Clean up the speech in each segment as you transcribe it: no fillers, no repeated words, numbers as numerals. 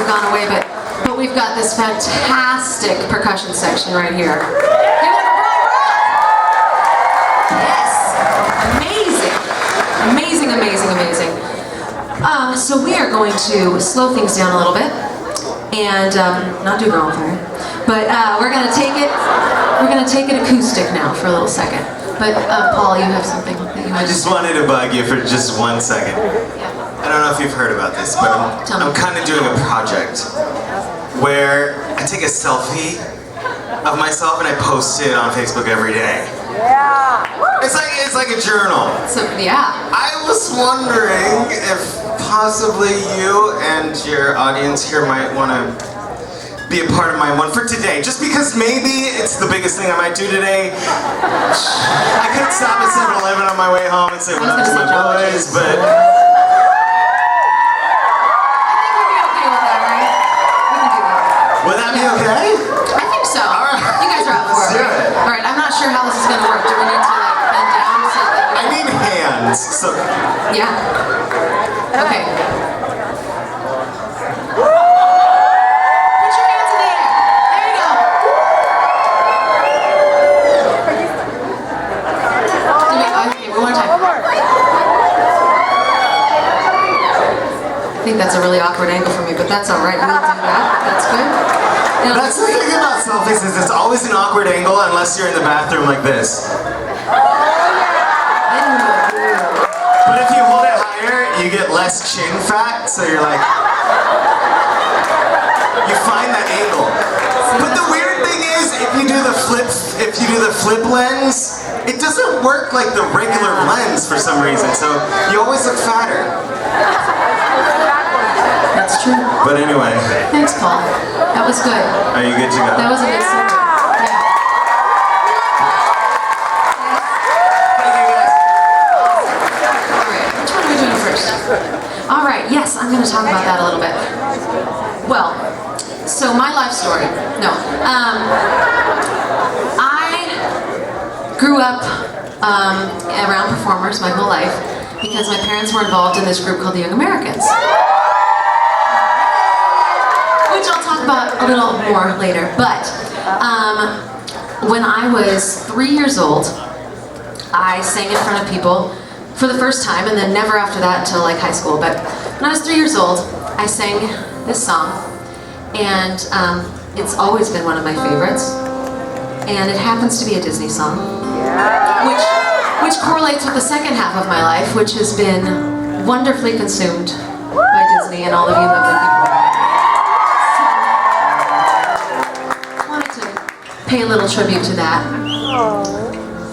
have gone away, but we've got this fantastic percussion section right here. Give it up for Brooke! Yes! Amazing, amazing, amazing, amazing. So we are going to slow things down a little bit and not do Girl on Fire, but we're going to take it acoustic now for a little second. But Paul, you have something that you want to say? I just wanted to bug you for just 1 second. Yeah. I don't know if you've heard about this, but I'm kind of doing a project where I take a selfie of myself and I post it on Facebook every day. Yeah. It's like a journal. So yeah. I was wondering if possibly you and your audience here might want to be a part of my one for today, just because maybe it's the biggest thing I might do today. I could stop at 7-Eleven on my way home and say what's up to my boys, but I think we'd be okay with that, right? We can do that. would that be okay? I think so. All right. You guys are up for Let's it. do it. All right. I'm not sure how this is going to work. Do we need to like bend down? So that I need hands. So yeah. Okay. Put your hands in the air. There you go. Okay, one more time. I think that's a really awkward angle for me, but that's all right. We'll do that. That's good. Now, that's the thing about selfies is it's always an awkward angle unless you're in the bathroom like this. But if you hold it higher, you get less chin fat, so you're like, you find that angle. But the weird thing is, if you do the flip lens, it doesn't work like the regular lens for some reason, so you always look fatter. that's true. But anyway, Thanks, Paul. That was good. are you good to go? That was a good segment. Yeah. Thank you guys. All right. Which one are we doing first? All right. Yes, I'm going to talk about that a little bit. Well, so my life story. No. I grew up around performers my whole life because my parents were involved in this group called the Young Americans, which I'll talk about a little more later. But when I was 3 years old, I sang in front of people for the first time, and then never after that until like high school. But when I was 3 years old, I sang this song, and it's always been one of my favorites. And it happens to be a Disney song, which correlates with the second half of my life, which has been wonderfully consumed by Disney and all of you lovely people. So, I wanted to pay a little tribute to that.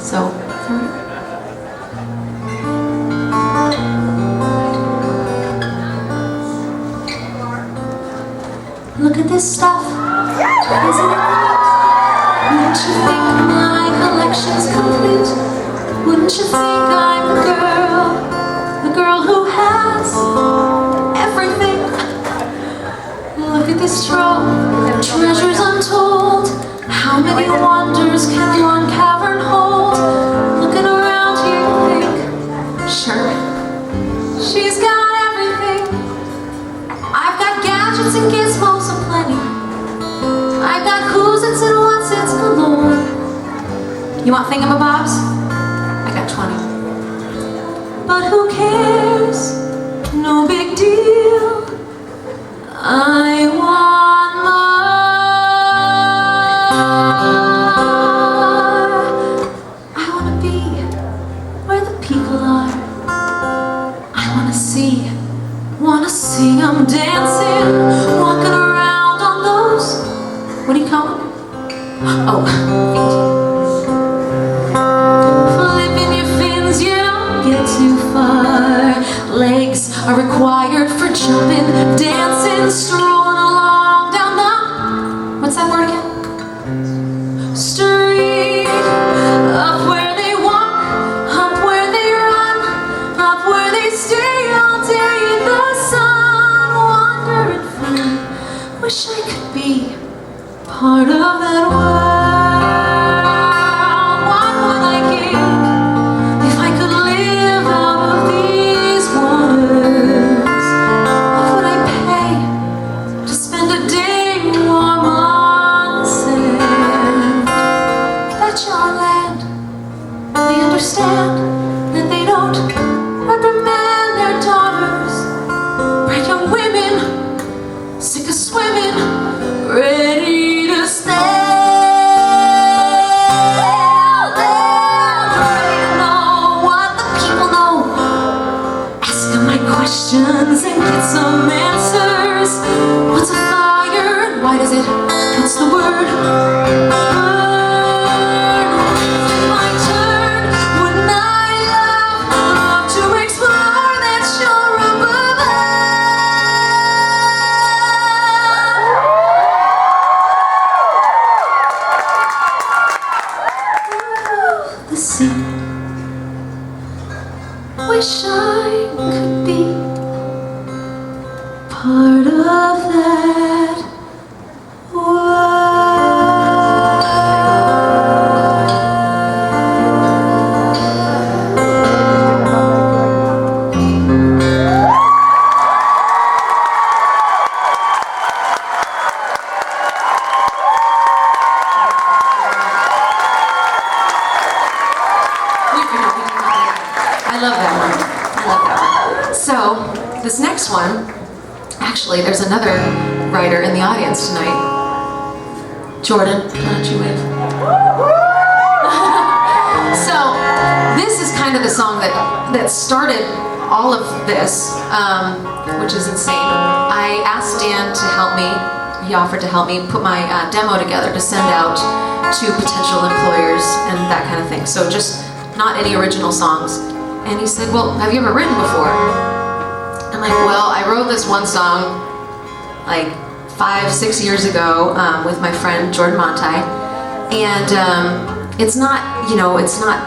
So. Look at this stuff. Isn't it neat? Wouldn't you think my collection's complete? Wouldn't you think I'm the girl who has everything? Look at this trove, treasures untold. How many wonders can one cavern hold? Looking around you think, sure, she's got everything. I've got gadgets and gizmos aplenty. I've got who's-its and what's-its galore. You want thingamabobs? I got 20. But who cares? No big deal. I want more. I want to be where the people are. I want to see I'm dancing, walking around on those, what do you call them? Oh, feet. Flipping your fins, you don't get too far. Legs are required for jumping, dancing, strolling along down the, what's that word again? Street. Up where they walk, up where they run, up where they stay all day in the sun, wandering fun. Wish I could be part of that world. What would I give if I could live out of these waters? What would I pay wish I could be part of that world. I love that one. I love that one. So, this next one, actually, there's another writer in the audience tonight. Jordan, why don't you wave? So, this is kind of the song that started all of this, which is insane. I asked Dan to help me. He offered to help me put my demo together to send out to potential employers and that kind of thing. So just not any original songs. And he said, well, have you ever written before? I'm like, well, I wrote this one song like 5-6 years ago with my friend Jordan Monti. And it's not, it's not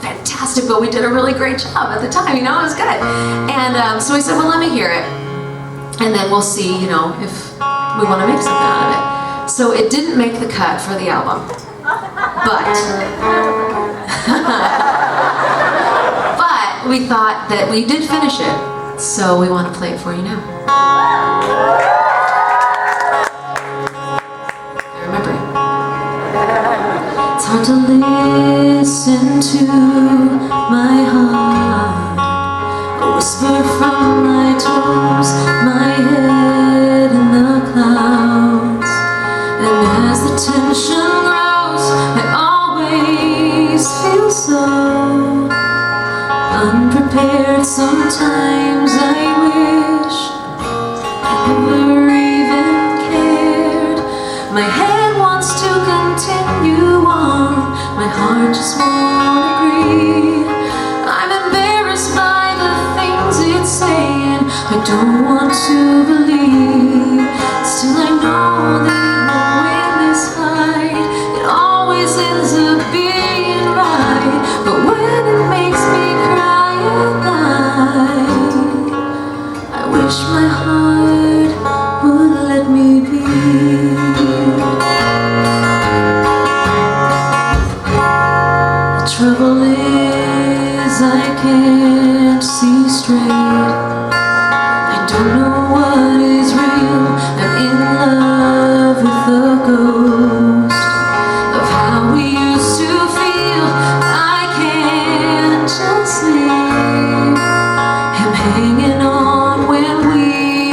fantastic, but we did a really great job at the time, it was good. And so he said, well, let me hear it. And then we'll see, if we want to make something out of it. So it didn't make the cut for the album. But we thought that we did finish it, so we want to play it for you now. I remember it. It's hard to listen to my heart, a whisper from my toes, my head in the clouds. And as the tension grows, I always feel so unprepared. Sometimes I wish I never even cared. My head wants to continue on, my heart just won't agree. I'm embarrassed by the things it's saying, I don't want to believe. Still I know that it won't win this fight. It always ends up being right, but when it makes me cry at night, I wish my heart would let me be. The trouble is I can't see straight. I don't know what is real. I'm in love with the ghost of how we used to feel. I can't just leave him hanging on when we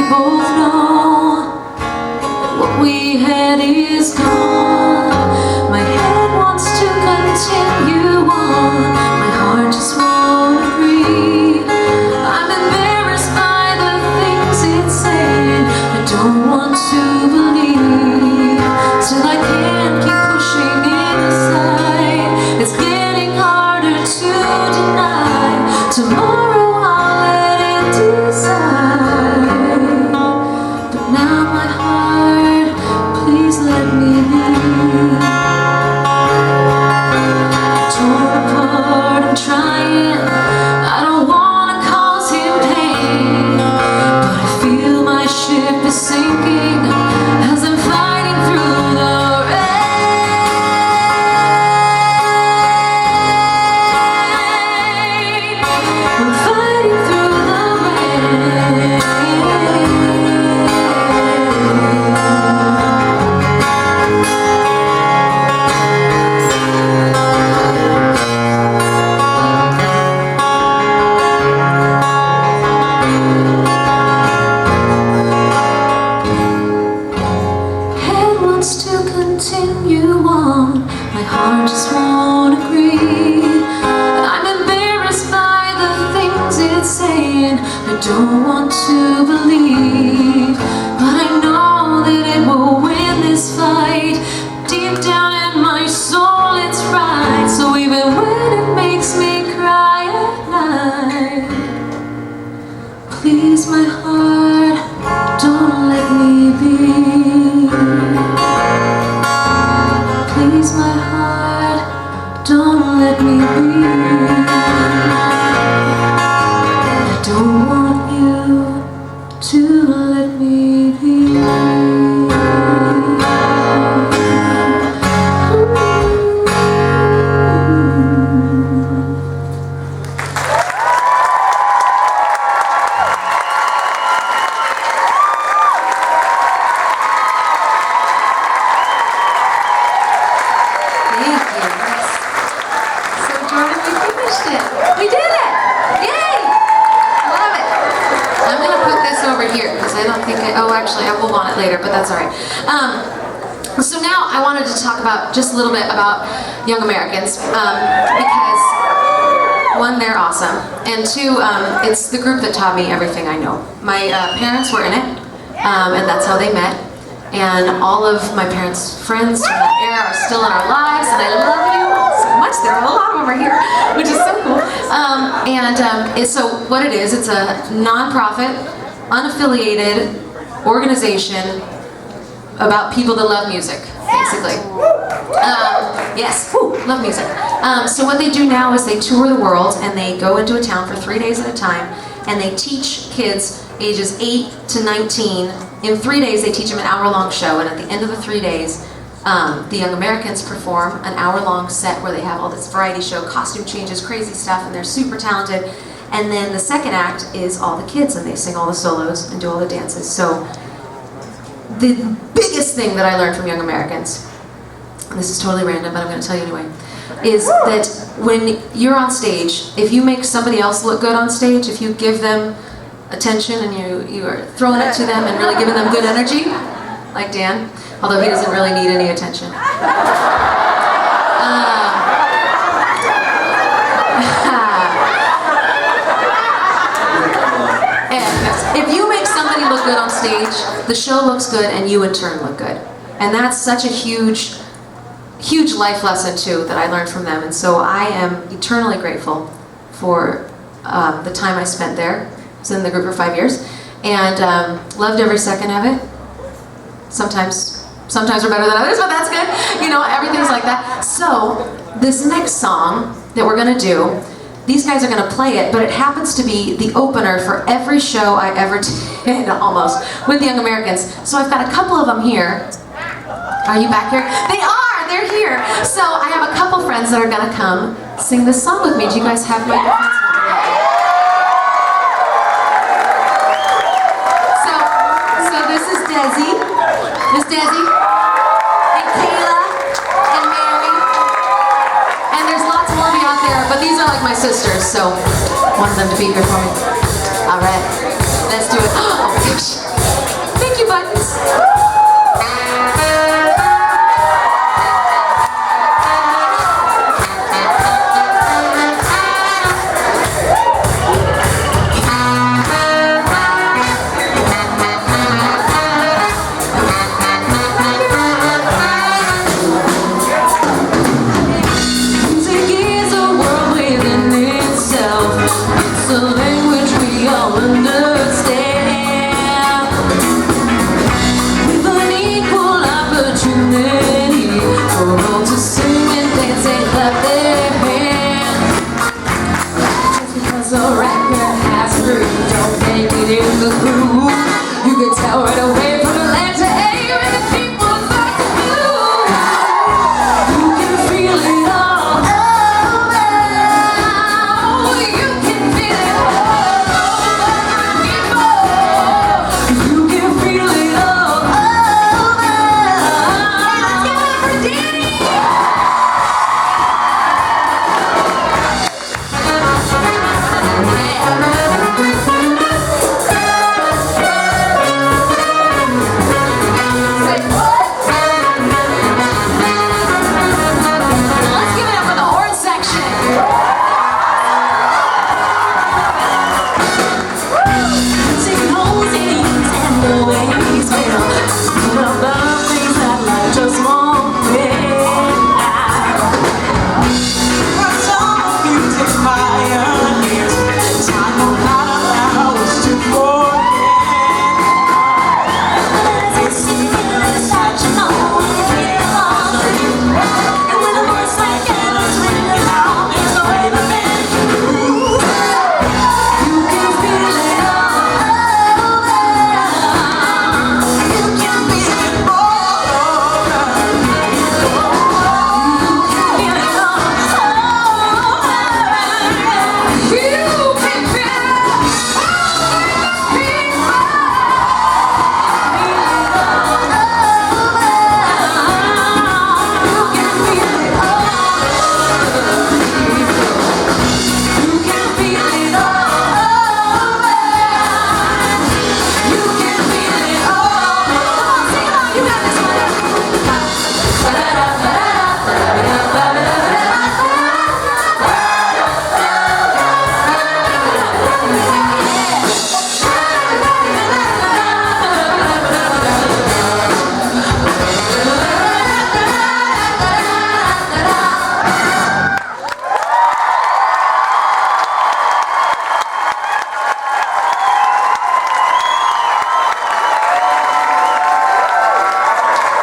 both know that what we had is gone. My head wants to continue on, my heart just won't agree. I'm embarrassed by the things it's saying, I don't want to believe. Still I can't keep pushing it aside. It's getting harder to deny. Tomorrow I'll let it decide. But now my heart, please let me be. Torn apart, I'm trying. I don't want to cause him pain, but I feel my ship is sinking as I'm fighting through the rain. I'm fighting through the rain. Head wants to continue on, my heart just won't agree. I'm embarrassed by the things it's saying, I don't want to believe. But I know that it will win this fight. Deep down in my soul it's right. So even when it makes me cry at night, please my heart, don't let me be. Please my heart, don't let me be. Yes. So Jordan, we finished it. We did it! Yay! Love it. I'm gonna put this over here because I don't think oh actually I will want it later, but that's alright. So now I wanted to talk about just a little bit about Young Americans because one, they're awesome, and two, it's the group that taught me everything I know. My parents were in it, and that's how they met. And all of my parents' friends from that era are still in our lives, and I love you all so much. There are a lot of them right here, which is so cool. So what it is, it's a non-profit, unaffiliated organization about people that love music, basically. Yes, woo, love music. So what they do now is they tour the world and they go into a town for 3 days at a time and they teach kids ages 8 to 19. In 3 days they teach them an hour-long show, and at the end of the 3 days the Young Americans perform an hour-long set where they have all this variety show, costume changes, crazy stuff, and they're super talented. And then the second act is all the kids and they sing all the solos and do all the dances. So the biggest thing that I learned from Young Americans, and this is totally random, but I'm going to tell you anyway, is that when you're on stage, if you make somebody else look good on stage, if you give them attention and you are throwing it to them and really giving them good energy, like Dan, although he doesn't really need any attention. If you make somebody look good on stage, the show looks good and you in turn look good. And that's such a huge life lesson too that I learned from them. And so I am eternally grateful for the time I spent there. I was in the group for 5 years and loved every second of it. Sometimes are better than others, but that's good. You know, everything's like that. So this next song that we're gonna do, these guys are going to play it, but it happens to be the opener for every show I ever did, almost, with the Young Americans. So I've got a couple of them here. Are you back here? They are! They're here! So I have a couple friends that are going to come sing this song with me. Do you guys have microphones? So this is Desi. Miss Desi. And Kayla. And Mary. And there's lots more of you out there, but these are like my sisters, so I wanted them to be here for me. All right, let's do it. Oh my gosh.